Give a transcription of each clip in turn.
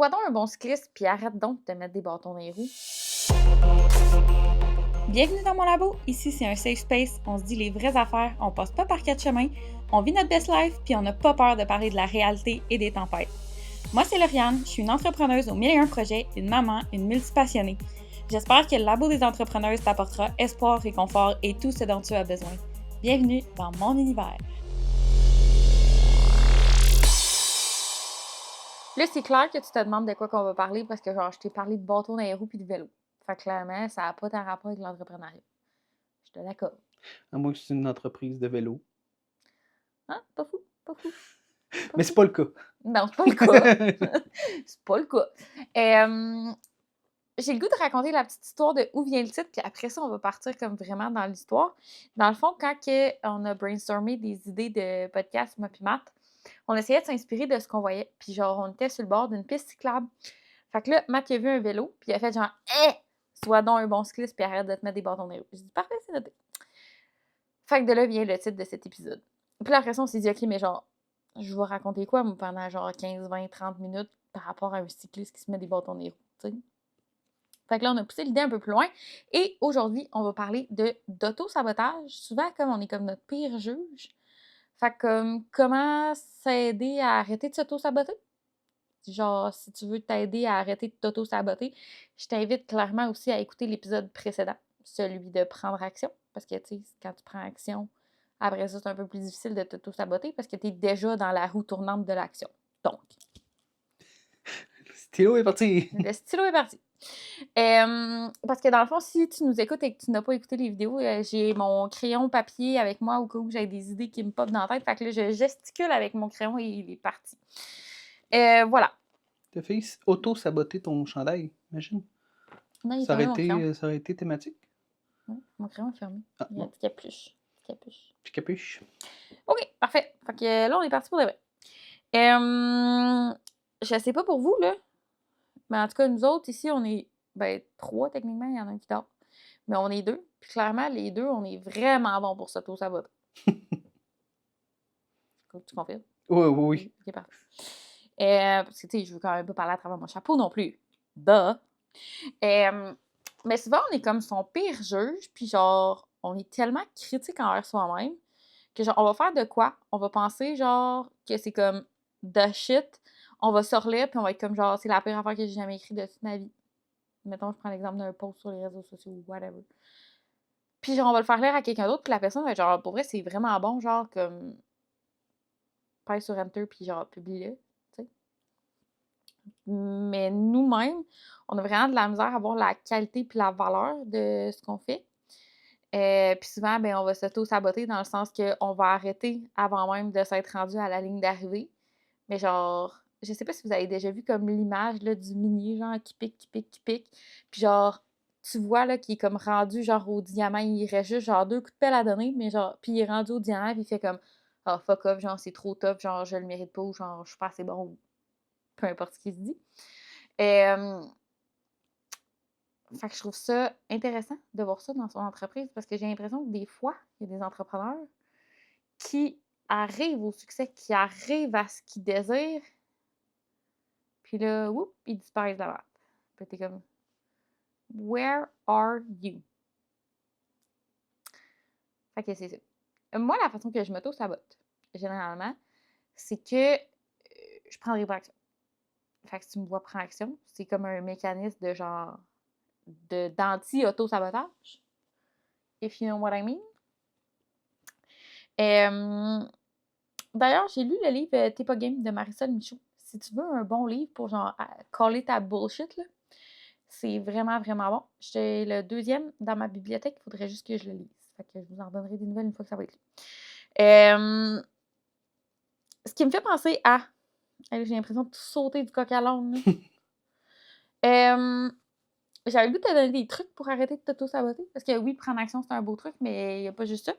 Sois donc un bon cycliste, puis arrête donc de te mettre des bâtons dans les roues. Bienvenue dans mon labo, ici c'est un safe space, on se dit les vraies affaires, on passe pas par quatre chemins, on vit notre best life, puis on n'a pas peur de parler de la réalité et des tempêtes. Moi c'est Lauriane, je suis une entrepreneuse aux 1001 projets, une maman, une multipassionnée. J'espère que le labo des entrepreneuses t'apportera espoir, réconfort et tout ce dont tu as besoin. Bienvenue dans mon univers. Là, c'est clair que tu te demandes de quoi qu'on va parler parce que genre, je t'ai parlé de bâtons dans les roues puis de vélo. Fait que clairement, ça n'a pas de rapport avec l'entrepreneuriat. Je te l'accorde. À moins que c'est une entreprise de vélo. Hein? Pas fou, pas fou. Mais c'est pas le cas. Non, c'est pas le cas. C'est pas le cas. J'ai le goût de raconter la petite histoire de où vient le titre, puis après ça, on va partir comme vraiment dans l'histoire. Dans le fond, quand on a brainstormé des idées de podcast, moi puis Matt, on essayait de s'inspirer de ce qu'on voyait. Puis genre, on était sur le bord d'une piste cyclable. Fait que là, Matt, il a vu un vélo, puis il a fait genre « Hé! Sois donc un bon cycliste, puis arrête de te mettre des bâtons dans les roues. » J'ai dit « Parfait, c'est noté. » Fait que de là vient le titre de cet épisode. Puis là, après ça, on s'est dit « OK, mais genre, je vais raconter quoi, moi, pendant genre 15, 20, 30 minutes par rapport à un cycliste qui se met des bâtons dans les roues, tu sais? » Fait que là, on a poussé l'idée un peu plus loin. Et aujourd'hui, on va parler d'auto-sabotage. Souvent, comme on est comme notre pire juge. Fait que comment s'aider à arrêter de s'auto-saboter? Genre, si tu veux t'aider à arrêter de t'auto-saboter, je t'invite clairement aussi à écouter l'épisode précédent, celui de prendre action. Parce que, tu sais, quand tu prends action, après ça, c'est un peu plus difficile de t'auto-saboter parce que tu es déjà dans la roue tournante de l'action. Donc, Le stylo est parti. le stylo est parti. Parce que dans le fond, si tu nous écoutes et que tu n'as pas écouté les vidéos, j'ai mon crayon papier avec moi au cas où j'ai des idées qui me popent dans la tête. Fait que là, je gesticule avec mon crayon et il est parti. Voilà. T'as fait auto-saboter ton chandail, imagine. Non, il est Ça aurait, fermé, mon crayon. ça aurait été thématique. Ouais, mon crayon est fermé. Ah, Il y a un bon, petit capuche. Capuche. petit capuche. OK, parfait. Fait que là, on est parti pour de vrai. Je sais pas pour vous, là, mais en tout cas, nous autres, ici, on est 3 techniquement, il y en a un qui dort. Mais on est 2. Puis clairement, les 2, on est vraiment bons pour s'auto-saboter. Tu confirmes? Oui, oui, oui. OK, parfait. Parce que, tu sais, je veux quand même pas parler à travers mon chapeau non plus. Duh! Mais souvent, on est comme son pire juge, puis genre, on est tellement critique envers soi-même que genre, on va faire de quoi? On va penser, genre, que c'est comme the shit. On va se relire, puis on va être comme, genre, c'est la pire affaire que j'ai jamais écrite de toute ma vie. Mettons, je prends l'exemple d'un post sur les réseaux sociaux ou whatever. Puis genre, on va le faire lire à quelqu'un d'autre, puis la personne va être genre, pour vrai, c'est vraiment bon, genre, comme, pèse sur Enter, puis genre, publie-le, tu sais. Mais nous-mêmes, on a vraiment de la misère à voir la qualité puis la valeur de ce qu'on fait. Puis souvent, ben, on va s'auto-saboter dans le sens qu'on va arrêter avant même de s'être rendu à la ligne d'arrivée. Mais genre, je sais pas si vous avez déjà vu comme l'image là, du minier, genre, qui pique, qui pique, qui pique. Puis genre, tu vois là, qu'il est comme rendu genre au diamant, il reste juste genre 2 coups de pelle à donner, mais genre, puis il est rendu au diamant, puis il fait comme ah fuck off, genre c'est trop top, genre je le mérite pas, ou genre je suis pas assez bon, ou peu importe ce qu'il se dit. Fait que je trouve ça intéressant de voir ça dans son entreprise parce que j'ai l'impression que des fois, il y a des entrepreneurs qui arrivent au succès, qui arrivent à ce qu'ils désirent, puis là, whoop, ils disparaissent de la map. Puis t'es comme, where are you? Fait que c'est ça. Moi, la façon que je m'auto-sabote, généralement, c'est que je prendrai pas action. Fait que si tu me vois prendre action, c'est comme un mécanisme de genre d'anti-auto-sabotage. If you know what I mean. D'ailleurs, j'ai lu le livre T'es pas game de Marisol Michaud. Si tu veux un bon livre pour genre caller ta bullshit, là, c'est vraiment, vraiment bon. J'ai le 2e dans ma bibliothèque, il faudrait juste que je le lise. Fait que je vous en donnerai des nouvelles une fois que ça va être lu. Ce qui me fait penser à. J'ai l'impression de tout sauter du coq à l'âne. J'avais le goût de te donner des trucs pour arrêter de t'auto-saboter. Parce que oui, prendre action, c'est un beau truc, mais il n'y a pas juste ça.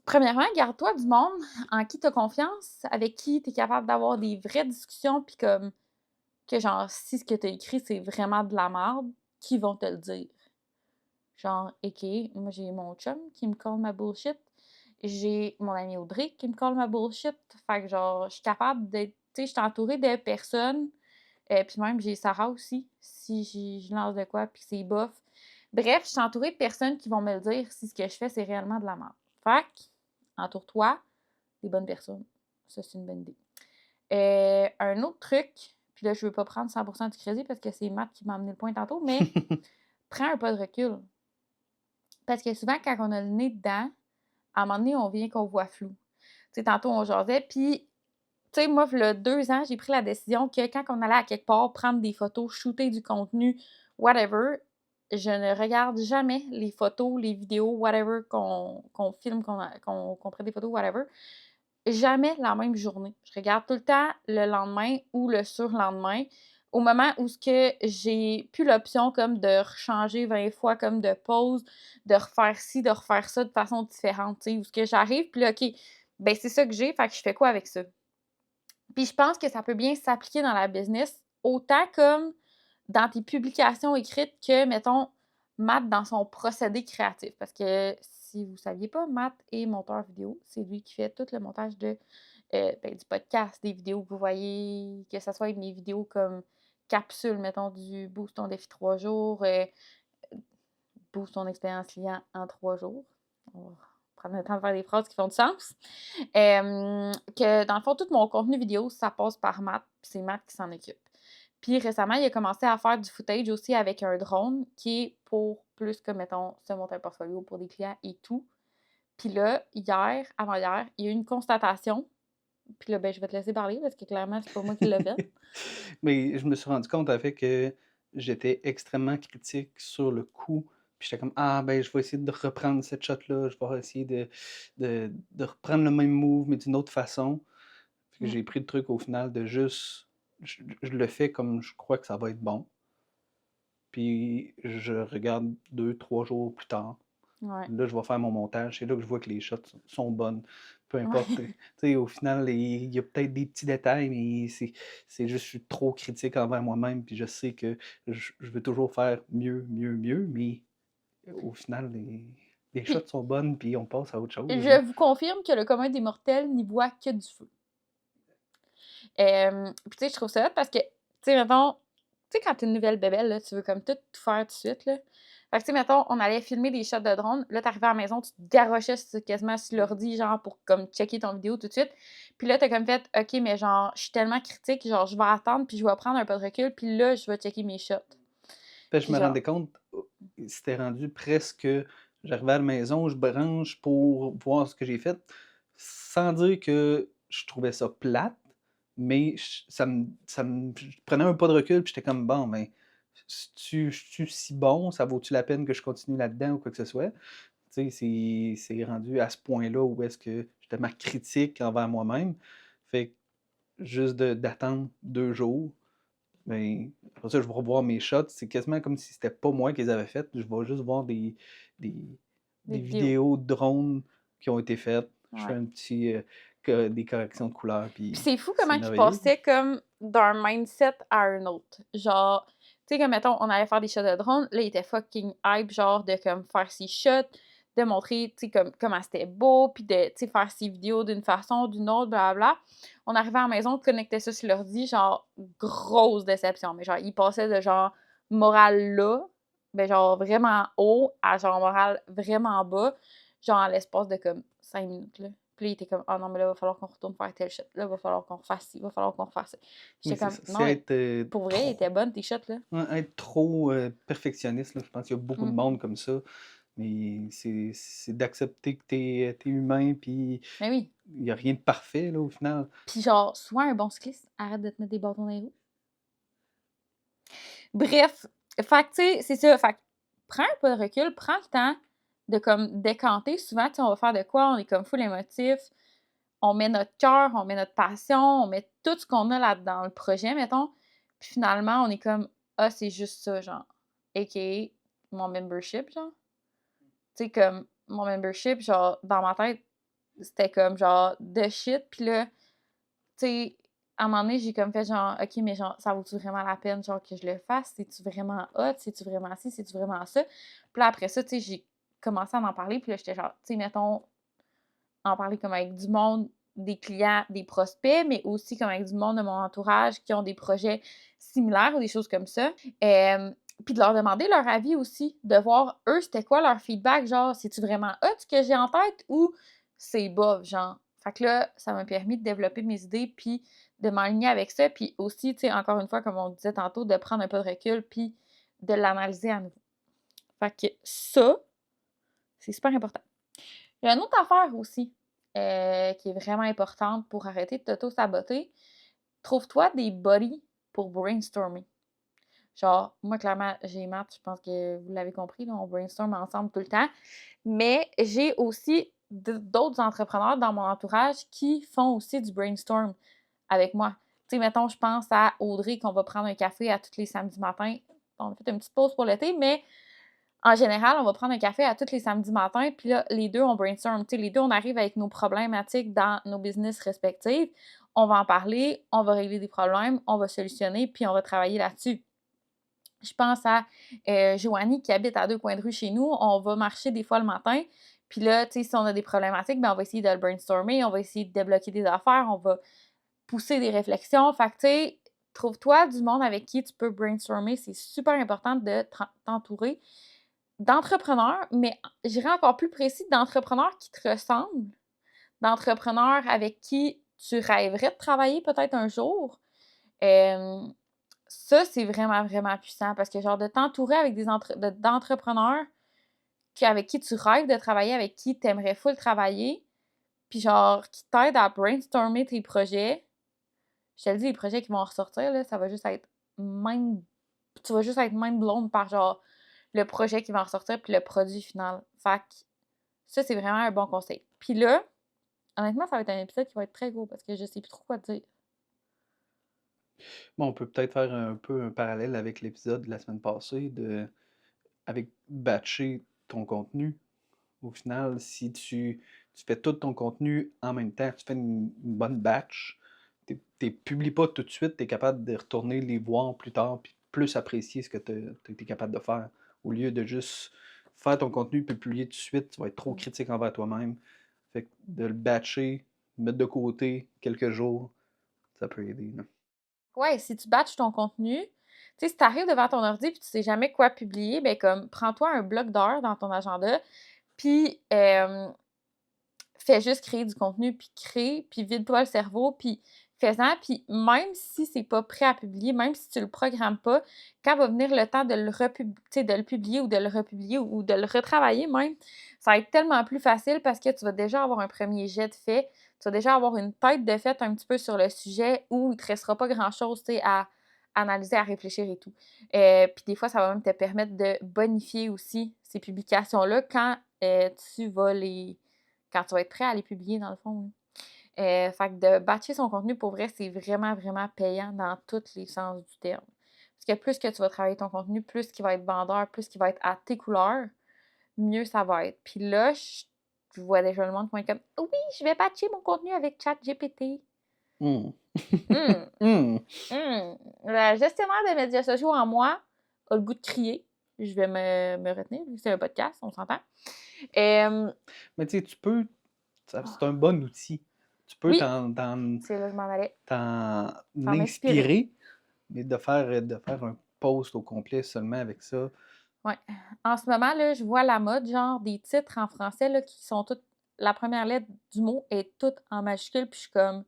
Premièrement, garde-toi du monde en qui tu as confiance, avec qui tu es capable d'avoir des vraies discussions, puis comme que genre, si ce que tu as écrit, c'est vraiment de la merde, qui vont te le dire. Genre, OK, moi j'ai mon chum qui me colle ma bullshit, j'ai mon ami Audrey qui me colle ma bullshit, fait que genre, je suis capable d'être, tu sais, je suis entourée de personnes, puis même j'ai Sarah aussi, si je lance de quoi puis c'est bof. Bref, je suis entourée de personnes qui vont me le dire si ce que je fais, c'est réellement de la merde. Fait que, entoure-toi des bonnes personnes. Ça, c'est une bonne idée. Un autre truc, puis là, je veux pas prendre 100% du crédit parce que c'est Matt qui m'a amené le point tantôt, mais prends un pas de recul. Parce que souvent, quand on a le nez dedans, à un moment donné, on vient qu'on voit flou. Tu sais, tantôt, on jasait, puis, tu sais, moi, il y a 2 ans, j'ai pris la décision que quand on allait à quelque part prendre des photos, shooter du contenu, whatever, je ne regarde jamais les photos, les vidéos, whatever, qu'on filme, qu'on prenne des photos, whatever, jamais la même journée. Je regarde tout le temps le lendemain ou le surlendemain, au moment où ce que j'ai plus l'option comme de rechanger 20 fois comme de pause, de refaire ci, de refaire ça de façon différente, tu sais, où ce que j'arrive, puis là, OK, ben c'est ça que j'ai, fait que je fais quoi avec ça? Puis je pense que ça peut bien s'appliquer dans la business, autant comme dans tes publications écrites que, mettons, Matt dans son procédé créatif. Parce que si vous ne saviez pas, Matt est monteur vidéo. C'est lui qui fait tout le montage du podcast, des vidéos que vous voyez, que ce soit mes vidéos comme capsule, mettons, du Boost ton défi 3 jours, Boost ton expérience client en 3 jours. On va prendre le temps de faire des phrases qui font du sens. Que dans le fond, tout mon contenu vidéo, ça passe par Matt, puis c'est Matt qui s'en occupe. Puis récemment, il a commencé à faire du footage aussi avec un drone qui est pour plus que, mettons, se monter un portfolio pour des clients et tout. Puis là, avant-hier, il y a eu une constatation. Puis là, ben, je vais te laisser parler parce que clairement, c'est pas moi qui l'ai fait. Mais je me suis rendu compte, en fait, que j'étais extrêmement critique sur le coup. Puis j'étais comme, ah, ben, je vais essayer de reprendre cette shot-là. Je vais essayer de reprendre le même move, mais d'une autre façon. Puis Mm. j'ai pris le truc au final de juste, je le fais comme je crois que ça va être bon. Puis je regarde 2, 3 jours plus tard. Ouais. Là, je vais faire mon montage. C'est là que je vois que les shots sont bonnes. Peu importe. Ouais. Tu sais, au final, il y a peut-être des petits détails, mais c'est juste, je suis trop critique envers moi-même. Puis je sais que je veux toujours faire mieux, mieux, mieux. Mais au final, les shots Puis sont bonnes, puis on passe à autre chose. Là. je vous confirme que le commun des mortels n'y voit que du feu. Puis tu sais, je trouve ça hot parce que, tu sais, mettons, tu sais, quand t'es une nouvelle bébelle, là, tu veux comme tout faire tout de suite, là. Fait que, tu sais, mettons, on allait filmer des shots de drone. Là, t'arrivais à la maison, tu te garochais quasiment sur l'ordi, genre, pour comme checker ton vidéo tout de suite. Puis là, t'as comme fait, OK, mais genre, je suis tellement critique, genre, je vais attendre, puis je vais prendre un peu de recul, puis là, je vais checker mes shots. Fait que je Puis me genre, rendais compte, c'était rendu presque. J'arrivais à la maison, je branche pour voir ce que j'ai fait, sans dire que je trouvais ça plate, mais je prenais un pas de recul, puis j'étais comme, bon, mais suis-tu si bon, ça vaut-tu la peine que je continue là-dedans ou quoi que ce soit? Tu sais, c'est rendu à ce point-là où est-ce que j'étais ma critique envers moi-même. Fait que juste d'attendre 2 jours, ben, après ça, je vais revoir mes shots. C'est quasiment comme si c'était pas moi qui les avais faites. Je vais juste voir des, des des vidéos. vidéos de drones qui ont été faites. Je fais Ouais. un petit des corrections de couleurs, Puis puis c'est fou c'est comment il merveilleux. passait comme d'un mindset à un autre. Genre, tu sais, comme mettons, on allait faire des shots de drone, là, il était fucking hype, genre, de comme faire ses shots, de montrer, tu sais, comme, comment c'était beau, puis de, tu sais, faire ses vidéos d'une façon, d'une autre, blablabla. On arrivait à la maison, on connectait ça sur l'ordi, genre, grosse déception. Mais genre, il passait de genre, morale là, ben genre, vraiment haut, à genre, morale vraiment bas, genre, en l'espace de comme 5 minutes, là. Puis là, il était comme, ah non, mais là, il va falloir qu'on retourne faire tel shot. Là, il va falloir qu'on refasse ci, il va falloir qu'on refasse ça. Oui, J'étais c'est comme, ça. non, C'est mais être pour vrai, il trop, était bonne, tes shots, là. ouais, être trop perfectionniste. Là. Je pense qu'il y a beaucoup de Mm. monde comme ça. Mais c'est d'accepter que t'es humain, puis Mais oui. il n'y a rien de parfait, là, au final. Puis genre, sois un bon cycliste, arrête de te mettre des bâtons dans les roues. Bref, fait que, tu sais, c'est ça. Fait que, prends un peu de recul, prends le temps de, comme, décanter. Souvent, tu sais, on va faire de quoi? On est comme full émotif. On met notre cœur, on met notre passion, on met tout ce qu'on a là dans le projet, mettons. Puis finalement, on est comme, ah, c'est juste ça, genre. A.k.a. mon membership, genre. Tu sais, comme, mon membership, genre, dans ma tête, c'était comme, genre, de shit. Puis là, tu sais, à un moment donné, j'ai comme fait, genre, OK, mais genre, ça vaut-tu vraiment la peine, genre, que je le fasse? C'est-tu vraiment hot? C'est-tu vraiment ci? C'est-tu vraiment ça? Puis là, après ça, tu sais, j'ai commencé à en parler. Puis là, j'étais genre, tu sais, mettons, en parler comme avec du monde des clients, des prospects, mais aussi comme avec du monde de mon entourage qui ont des projets similaires ou des choses comme ça. Puis de leur demander leur avis aussi, de voir eux, c'était quoi leur feedback, genre, c'est-tu vraiment hot ce que j'ai en tête ou c'est bof, genre. Fait que là, ça m'a permis de développer mes idées puis de m'aligner avec ça, puis aussi, tu sais, encore une fois, comme on disait tantôt, de prendre un peu de recul puis de l'analyser à nouveau. Fait que ça, c'est super important. Il y a une autre affaire aussi qui est vraiment importante pour arrêter de t'auto-saboter. Trouve-toi des buddies pour brainstormer. Genre, moi, clairement, j'ai Matt, je pense que vous l'avez compris, là, on brainstorm ensemble tout le temps. Mais j'ai aussi d'autres entrepreneurs dans mon entourage qui font aussi du brainstorm avec moi. Tu sais, mettons, je pense à Audrey qu'on va prendre un café à tous les samedis matins. On a fait une petite pause pour l'été, mais en général, on va prendre un café à tous les samedis matins, puis là, les deux, on brainstorm. Tu sais, les deux, on arrive avec nos problématiques dans nos business respectifs. On va en parler, on va régler des problèmes, on va solutionner, puis on va travailler là-dessus. Je pense à Joanie qui habite à 2 coins de rue chez nous. On va marcher des fois le matin. Puis là, tu sais, si on a des problématiques, ben on va essayer de le brainstormer, on va essayer de débloquer des affaires, on va pousser des réflexions. Fait que, tu sais, trouve-toi du monde avec qui tu peux brainstormer. C'est super important de t'entourer d'entrepreneurs, mais j'irais encore plus précis, d'entrepreneurs qui te ressemblent, d'entrepreneurs avec qui tu rêverais de travailler peut-être un jour. Ça, c'est vraiment, vraiment puissant parce que, genre, de t'entourer avec d'entrepreneurs avec qui tu rêves de travailler, avec qui tu aimerais full travailler, puis genre, qui t'aident à brainstormer tes projets. Je te le dis, les projets qui vont en ressortir, là, ça va juste être mind... Tu vas juste être mind blown par, genre, le projet qui va en ressortir puis le produit final. Fait que ça, c'est vraiment un bon conseil. Puis là, honnêtement, ça va être un épisode qui va être très gros parce que je sais plus trop quoi dire. Bon, on peut peut-être faire un peu un parallèle avec l'épisode de la semaine passée avec batcher ton contenu. Au final, si tu fais tout ton contenu en même temps, tu fais une bonne batch, tu publies pas tout de suite, tu es capable de retourner les voir plus tard, puis plus apprécier ce que tu es capable de faire. Au lieu de juste faire ton contenu puis publier tout de suite, tu vas être trop critique envers toi-même. Fait que de le batcher, mettre de côté quelques jours, ça peut aider, là. Ouais, si tu batches ton contenu, tu sais, si tu arrives devant ton ordi et tu sais jamais quoi publier, ben comme prends-toi un bloc d'heures dans ton agenda, puis fais juste créer du contenu, puis crée, puis vide-toi le cerveau, puis fais-en, puis même si c'est pas prêt à publier, même si tu le programmes pas, quand va venir le temps de de le publier ou de le republier ou de le retravailler même, ça va être tellement plus facile parce que tu vas déjà avoir un premier jet de fait, tu vas déjà avoir une tête de fait un petit peu sur le sujet où il te restera pas grand-chose, tu sais, à analyser, à réfléchir et tout. Puis des fois, ça va même te permettre de bonifier aussi ces publications-là quand tu vas quand tu vas être prêt à les publier, dans le fond. Fait que de batcher son contenu, pour vrai, c'est vraiment, vraiment payant dans tous les sens du terme. Parce que plus que tu vas travailler ton contenu, plus qu'il va être vendeur, plus qu'il va être à tes couleurs, mieux ça va être. Puis là, je vois déjà le monde qui va être comme « Oui, je vais batcher mon contenu avec ChatGPT. » Hum. La gestionnaire des médias sociaux en moi a le goût de crier. Je vais me retenir, vu que c'est un podcast, on s'entend. Mais tu sais, c'est un bon outil. Tu peux Oui, t'en c'est là que je m'en allais. M'inspirer. inspirer, mais de faire un post au complet seulement avec ça. Ouais. En ce moment, là, je vois la mode, genre des titres en français là, qui sont toutes. La première lettre du mot est toute en majuscule, puis je suis comme.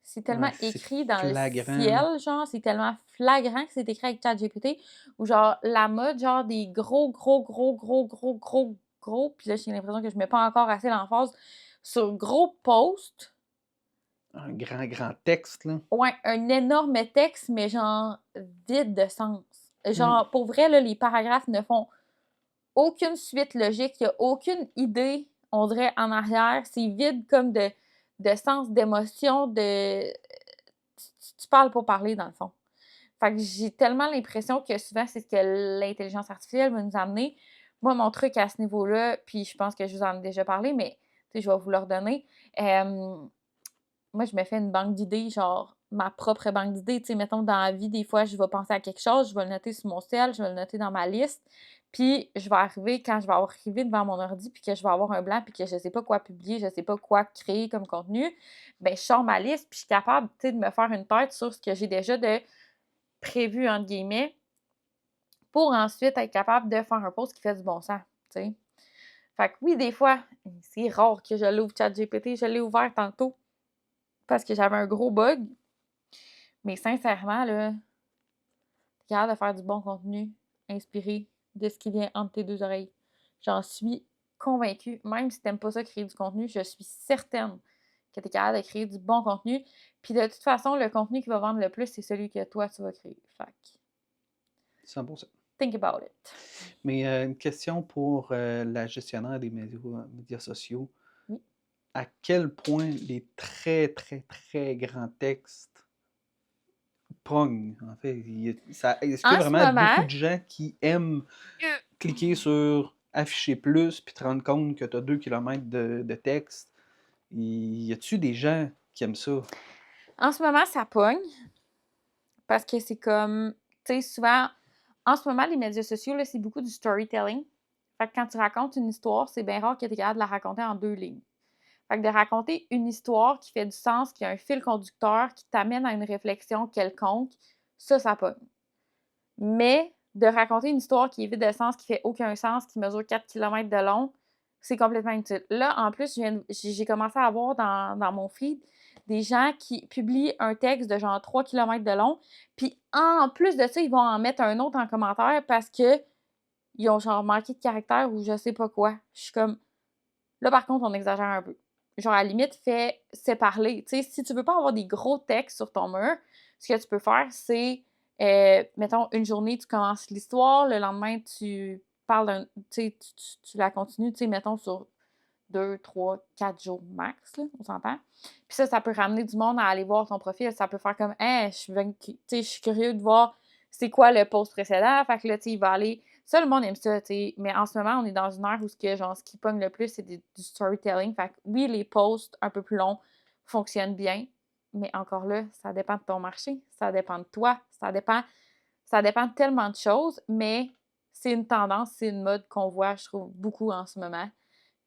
C'est tellement Ouais, c'est écrit dans le flagrant. ciel, genre, c'est tellement flagrant que c'est écrit avec ChatGPT, ou genre la mode, genre des gros, gros, gros, gros, gros, gros, gros, puis là, j'ai l'impression que je mets pas encore assez l'emphase sur gros post. Un grand, grand texte, là. Ouais, un énorme texte, mais genre vide de sens. Genre, pour vrai, là, les paragraphes ne font aucune suite logique, il y a aucune idée, on dirait, en arrière. C'est vide comme de sens, d'émotion, tu parles pour parler, dans le fond. Fait que j'ai tellement l'impression que souvent, c'est ce que l'intelligence artificielle va nous amener. Moi, mon truc à ce niveau-là, puis je pense que je vous en ai déjà parlé, mais tu sais, je vais vous le redonner. Moi, je me fais une banque d'idées, genre ma propre banque d'idées. Tu sais, mettons, dans la vie, des fois, je vais penser à quelque chose, je vais le noter sur mon cell, je vais le noter dans ma liste, puis je vais arriver, quand je vais arriver devant mon ordi, puis que je vais avoir un blanc, puis que je sais pas quoi publier, je sais pas quoi créer comme contenu, ben je sors ma liste, puis je suis capable, tu sais, de me faire une tête sur ce que j'ai déjà de «prévu» entre guillemets, pour ensuite être capable de faire un post qui fait du bon sens, tu sais. Fait que oui, des fois, c'est rare que je l'ouvre ChatGPT, je l'ai ouvert tantôt parce que j'avais un gros bug, mais sincèrement, là, t'es capable de faire du bon contenu inspiré de ce qui vient entre tes deux oreilles. J'en suis convaincue. Même si t'aimes pas ça créer du contenu, je suis certaine que t'es capable de créer du bon contenu. Puis de toute façon, le contenu qui va vendre le plus, c'est celui que toi, tu vas créer. Fait que 100%. think about it. Mais une question pour la gestionnaire des médias sociaux. Oui. À quel point les très, très, très grands textes pognent, en fait? Est-ce qu'il y En a ce vraiment moment, beaucoup de gens qui aiment cliquer sur afficher plus puis te rendre compte que tu as 2 km de texte? Y a-tu des gens qui aiment ça? en ce moment, ça pogne parce que c'est comme, tu sais, souvent, en ce moment, les médias sociaux, là, c'est beaucoup du storytelling. Fait que quand tu racontes une histoire, c'est bien rare que tu es capable de la raconter en 2 lignes. Fait que de raconter une histoire qui fait du sens, qui a un fil conducteur, qui t'amène à une réflexion quelconque, ça pogne. Mais de raconter une histoire qui est vide de sens, qui fait aucun sens, qui mesure 4 kilomètres de long, c'est complètement inutile. Là, en plus, j'ai commencé à voir dans mon feed des gens qui publient un texte de genre 3 kilomètres de long, puis en plus de ça, ils vont en mettre un autre en commentaire parce que ils ont genre manqué de caractère ou je sais pas quoi. Je suis comme, là, par contre, on exagère un peu. Genre, à la limite, c'est parler. Tu sais, si tu veux pas avoir des gros textes sur ton mur, ce que tu peux faire, c'est, mettons, une journée, tu commences l'histoire, le lendemain, tu parles d'un. Tu sais, tu la continues, tu sais, mettons, sur 2, 3, 4 jours max, là, on s'entend. Puis ça peut ramener du monde à aller voir ton profil. Ça peut faire comme, hey, tu sais, je suis curieux de voir c'est quoi le post précédent. Fait que là, tu sais, il va aller. Ça, le monde aime ça, tu sais. Mais en ce moment, on est dans une ère où ce qui pogne le plus, c'est du storytelling. Fait que oui, les posts un peu plus longs fonctionnent bien. Mais encore là, ça dépend de ton marché. Ça dépend de toi. Ça dépend de tellement de choses. Mais c'est une tendance, c'est une mode qu'on voit, je trouve, beaucoup en ce moment.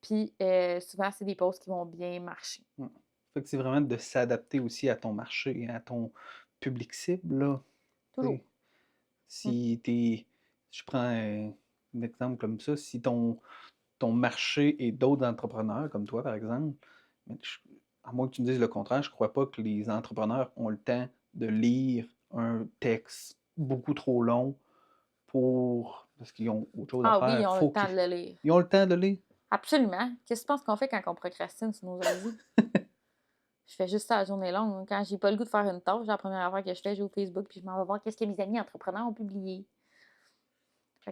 Puis souvent, c'est des posts qui vont bien marcher. Fait que c'est vraiment de s'adapter aussi à ton marché, à ton public cible, là. Toujours. T'sais, si t'es. Je prends un exemple comme ça, si ton marché est d'autres entrepreneurs comme toi, par exemple, mais à moins que tu me dises le contraire, je crois pas que les entrepreneurs ont le temps de lire un texte beaucoup trop long parce qu'ils ont autre chose à Ah oui, faire. ils ont le temps de le lire. Ils ont le temps de lire. Absolument. Qu'est-ce que tu penses qu'on fait quand on procrastine sur nos ordi? Je fais juste ça la journée longue. Quand j'ai pas le goût de faire une tâche, la première affaire que je fais, je vais au Facebook puis je m'en vais voir qu'est-ce que mes amis entrepreneurs ont publié. Fait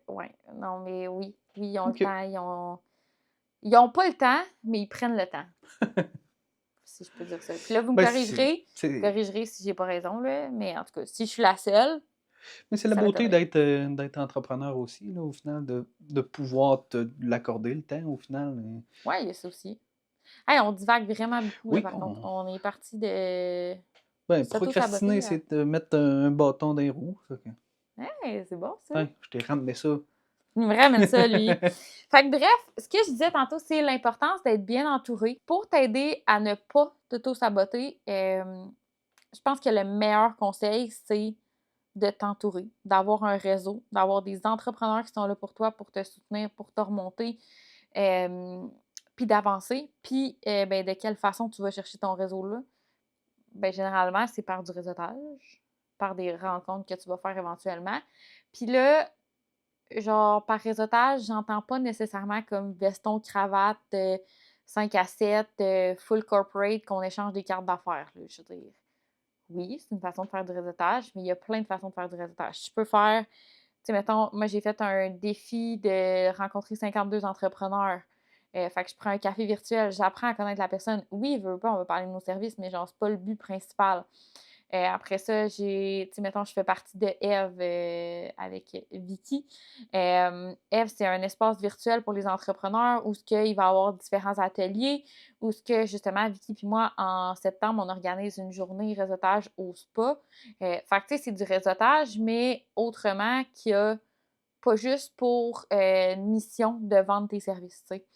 que, ouais. Non, mais oui. Oui, ils ont le OK. temps. Ils ont pas le temps, mais ils prennent le temps. Si je peux dire ça. Puis là, vous me Ben, corrigerez si j'ai pas raison, là. Mais en tout cas, si je suis la seule, mais c'est la ça beauté m'étonnerait. d'être entrepreneur aussi, là, au final, de pouvoir te l'accorder le temps, au final. Ouais, il y a ça aussi. Hey, on divague vraiment beaucoup, là, Oui, par contre. On est parti de procrastiner, s'auto-saboter. c'est de mettre un bâton dans les roues. Hey, c'est bon, ça. Je t'ai ramené ça. Il me ramène ça, lui. Fait que bref, ce que je disais tantôt, c'est l'importance d'être bien entouré. Pour t'aider à ne pas t'auto-saboter, je pense que le meilleur conseil, c'est de t'entourer, d'avoir un réseau, d'avoir des entrepreneurs qui sont là pour toi, pour te soutenir, pour te remonter, puis d'avancer. Puis, ben, de quelle façon tu vas chercher ton réseau-là? Ben, généralement, c'est par du réseautage, par des rencontres que tu vas faire éventuellement. Puis là, genre, par réseautage, j'entends pas nécessairement comme veston, cravate, 5 à 7, full corporate, qu'on échange des cartes d'affaires, là. Je veux dire, oui, c'est une façon de faire du réseautage, mais il y a plein de façons de faire du réseautage. Tu peux faire, tu sais, mettons, moi, j'ai fait un défi de rencontrer 52 entrepreneurs. Fait que je prends un café virtuel, j'apprends à connaître la personne. Oui, il veut pas, on va parler de nos services, mais genre, c'est pas le but principal. Après ça, tu sais, mettons, je fais partie de Eve avec Vicky. Eve, c'est un espace virtuel pour les entrepreneurs où il va y avoir différents ateliers, où justement, Vicky puis moi, en septembre, on organise une journée réseautage au spa. Fait que, tu sais, c'est du réseautage, mais autrement, qui a pas juste pour mission de vendre tes services, tu sais.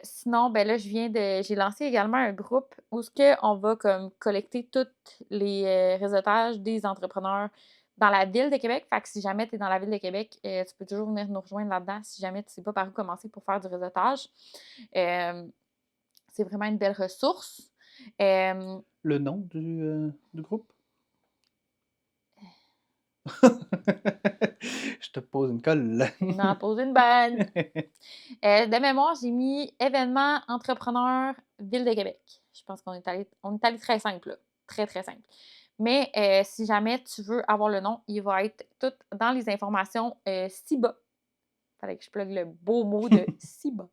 Sinon, ben là, j'ai lancé également un groupe où on va comme collecter tous les réseautages des entrepreneurs dans la ville de Québec. Fait que si jamais tu es dans la ville de Québec, tu peux toujours venir nous rejoindre là-dedans si jamais tu ne sais pas par où commencer pour faire du réseautage. C'est vraiment une belle ressource. Le nom du groupe? Je te pose une colle. On en a posé une bonne. De mémoire, j'ai mis événement entrepreneur Ville de Québec. Je pense qu'on est allé très simple, là. Très, très simple. Mais si jamais tu veux avoir le nom, il va être tout dans les informations ci-bas. Fallait que je plug le beau mot de ci-bas.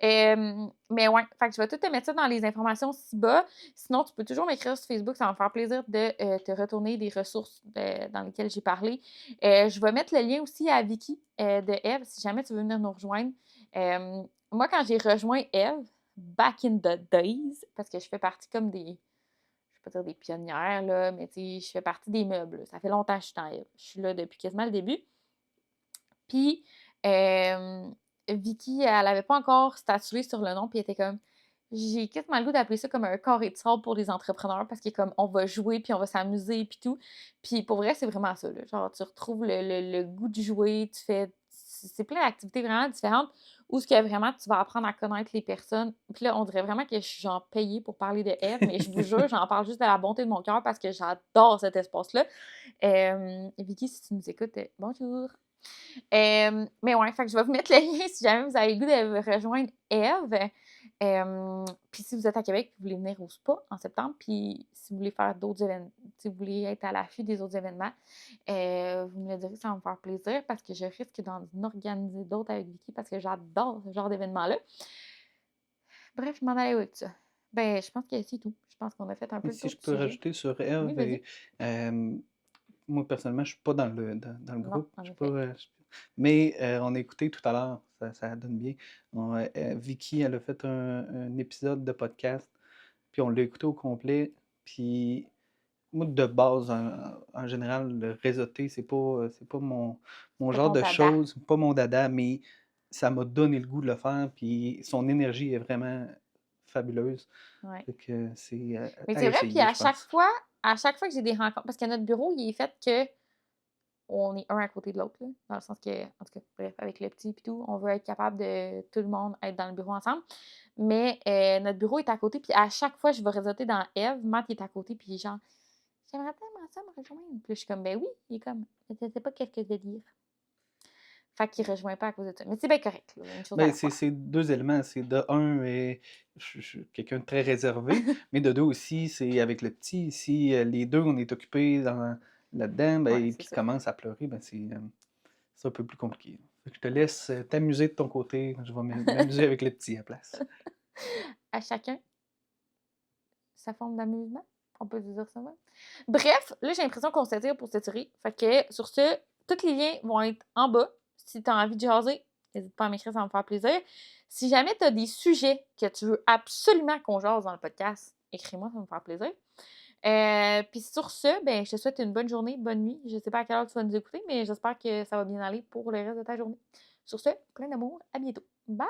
Mais ouais, fait que je vais tout te mettre ça dans les informations ci-bas. Sinon, tu peux toujours m'écrire sur Facebook, ça va me faire plaisir de te retourner des ressources dans lesquelles j'ai parlé. Je vais mettre le lien aussi à Vicky de Eve, si jamais tu veux venir nous rejoindre. Moi, quand j'ai rejoint Eve, back in the days, parce que je fais partie comme je vais pas dire des pionnières, là, mais tu sais, je fais partie des meubles. Ça fait longtemps que je suis dans Eve. Je suis là depuis quasiment le début. Puis, Vicky, elle avait pas encore statué sur le nom, puis elle était comme j'ai quasiment le goût d'appeler ça comme un carré de sable pour les entrepreneurs parce que comme on va jouer puis on va s'amuser puis tout. Puis pour vrai, c'est vraiment ça, là. Genre, tu retrouves le goût de jouer, c'est plein d'activités vraiment différentes où ce que vraiment tu vas apprendre à connaître les personnes. Puis là, on dirait vraiment que je suis genre payée pour parler de Eve, mais je vous jure, j'en parle juste de la bonté de mon cœur parce que j'adore cet espace-là. Vicky, si tu nous écoutes, bonjour. Mais ouais, fait que je vais vous mettre le lien si jamais vous avez le goût de rejoindre Eve. Puis si vous êtes à Québec, vous voulez venir au spa en septembre, puis si vous voulez faire d'autres événements, si vous voulez être à l'affût des autres événements, vous me le direz, ça va me faire plaisir parce que je risque d'en organiser d'autres avec Vicky parce que j'adore ce genre d'événement-là. Bref, je m'en allais avec ça. Ben, je pense que c'est tout. Je pense qu'on a fait un peu le Si tour je du peux sujet. rajouter sur Oui, Eve, vas-y. moi personnellement, je suis pas dans le Non, groupe. en Je suis effet. pas, mais on a écouté tout à l'heure, ça donne bien. Vicky, elle a fait un épisode de podcast, puis on l'a écouté au complet. Puis moi, de base, en général, le réseauter, c'est pas mon Pas genre ton de dada. choses, pas mon dada, mais ça m'a donné le goût de le faire. Puis son énergie est vraiment fabuleuse. Ouais. Fait que c'est Mais à c'est vrai, puis essayer, je pense. à chaque fois que j'ai des rencontres, parce que notre bureau, il est fait que on est un à côté de l'autre, là, dans le sens que, en tout cas, bref, avec le petit et tout, on veut être capable de tout le monde être dans le bureau ensemble. Mais notre bureau est à côté, puis à chaque fois, je vais réseauter dans Eve, Matt est à côté, puis il est genre, j'aimerais tellement ça me rejoindre. Puis là, je suis comme, ben oui, il est comme, je ne sais pas qu'est-ce que je vais dire. Fait qu'il ne rejoint pas à cause de ça. Mais c'est bien correct, là, une chose à Ben, la fois. c'est deux éléments. C'est de un, je suis quelqu'un de très réservé, mais de deux aussi, c'est avec le petit. Si les deux, on est occupés là-dedans, ben, Ouais, et c'est puis ça. commence à pleurer, ben, c'est un peu plus compliqué. Fait que je te laisse t'amuser de ton côté. Je vais m'amuser avec le petit à la place. À chacun sa forme d'amusement. On peut dire ça même. Bref, là, j'ai l'impression qu'on s'étire pour s'étirer. Fait que sur ce, tous les liens vont être en bas. Si tu as envie de jaser, n'hésite pas à m'écrire, ça va me faire plaisir. Si jamais tu as des sujets que tu veux absolument qu'on jase dans le podcast, écris-moi, ça va me faire plaisir. Puis sur ce, ben, je te souhaite une bonne journée, bonne nuit. Je ne sais pas à quelle heure tu vas nous écouter, mais j'espère que ça va bien aller pour le reste de ta journée. Sur ce, plein d'amour, à bientôt. Bye!